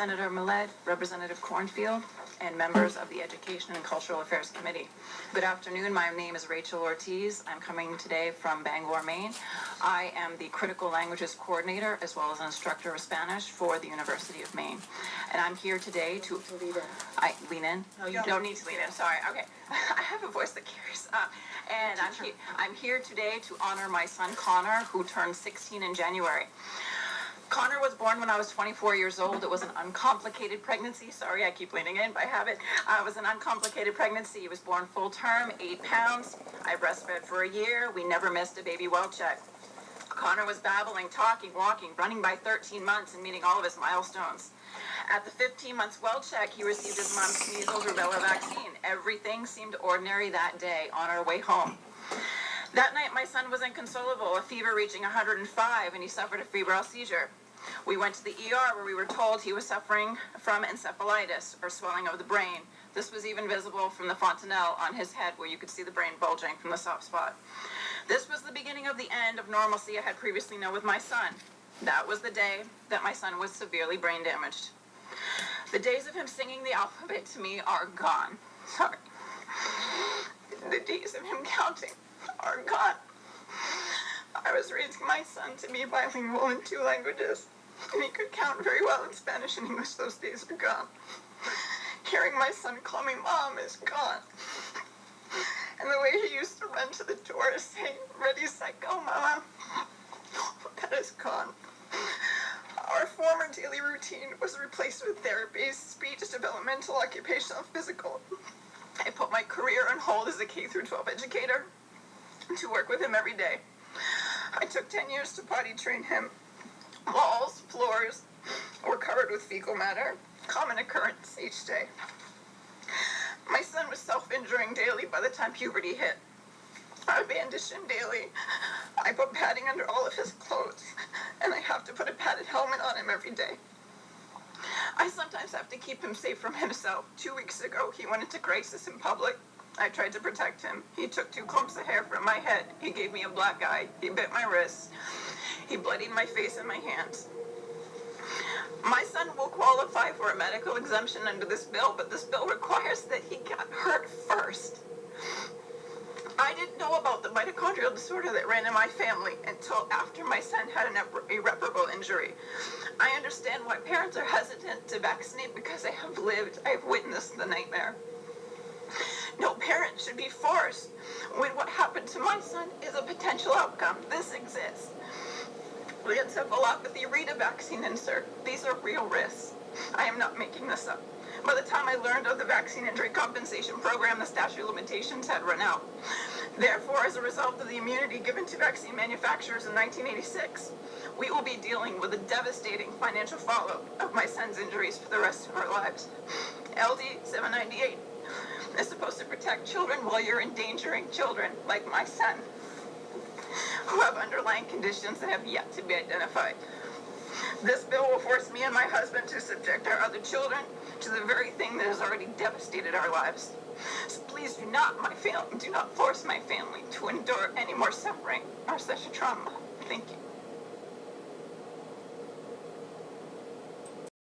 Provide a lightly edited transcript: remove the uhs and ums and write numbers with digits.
Senator Millett, Representative Cornfield, and members of the Education and Cultural Affairs Committee. Good afternoon. My name is Rachel Ortiz. I'm coming today from Bangor, Maine. I am the Critical Languages Coordinator as well as an instructor of Spanish for the University of Maine. And I'm here today to lean in. No, you don't need to lean in. Sorry. Okay. I have a voice that carries. And I'm here today to honor my son Connor, who turned 16 in January. Connor was born when I was 24 years old. It was an uncomplicated pregnancy. Sorry, I keep leaning in by habit. It was an uncomplicated pregnancy. He was born full term, 8 pounds. I breastfed for a year. We never missed a baby well check. Connor was babbling, talking, walking, running by 13 months and meeting all of his milestones. At the 15 months well check, he received his mom's measles rubella vaccine. Everything seemed ordinary that day on our way home. That night, my son was inconsolable, a fever reaching 105, and he suffered a febrile seizure. We went to the ER where we were told he was suffering from encephalitis, or swelling of the brain. This was even visible from the fontanelle on his head where you could see the brain bulging from the soft spot. This was the beginning of the end of normalcy I had previously known with my son. That was the day that my son was severely brain damaged. The days of him singing the alphabet to me are gone. Sorry. The days of him counting are gone. I was raising my son to be bilingual in 2 languages, and he could count very well in Spanish and English. Those days are gone. Hearing my son call me Mom is gone. And the way he used to run to the door to say, "Ready, set, go, Mama," that is gone. Our former daily routine was replaced with therapy, speech, developmental, occupational, physical. I put my career on hold as a K-12 educator to work with him every day. I took 10 years to potty train him. Walls, floors were covered with fecal matter, common occurrence each day. My son was self-injuring daily by the time puberty hit. I bandaged him daily. I put padding under all of his clothes, and I have to put a padded helmet on him every day. I sometimes have to keep him safe from himself. 2 weeks ago, he went into crisis in public. I tried to protect him. He took 2 clumps of hair from my head. He gave me a black eye. He bit my wrists. He bloodied my face and my hands. My son will qualify for a medical exemption under this bill, but this bill requires that he got hurt first. I didn't know about the mitochondrial disorder that ran in my family until after my son had an irreparable injury. I understand why parents are hesitant to vaccinate because I have witnessed the nightmare. No parent should be forced when what happened to my son is a potential outcome. This exists. The encephalopathy, read a vaccine insert. These are real risks. I am not making this up. By the time I learned of the Vaccine Injury Compensation Program, the statute of limitations had run out. Therefore, as a result of the immunity given to vaccine manufacturers in 1986, we will be dealing with a devastating financial fallout of my son's injuries for the rest of our lives. LD 798 is supposed to protect children while you're endangering children like my son, who have underlying conditions that have yet to be identified. This bill will force me and my husband to subject our other children to the very thing that has already devastated our lives. So please do not force my family to endure any more suffering or such a trauma. Thank you.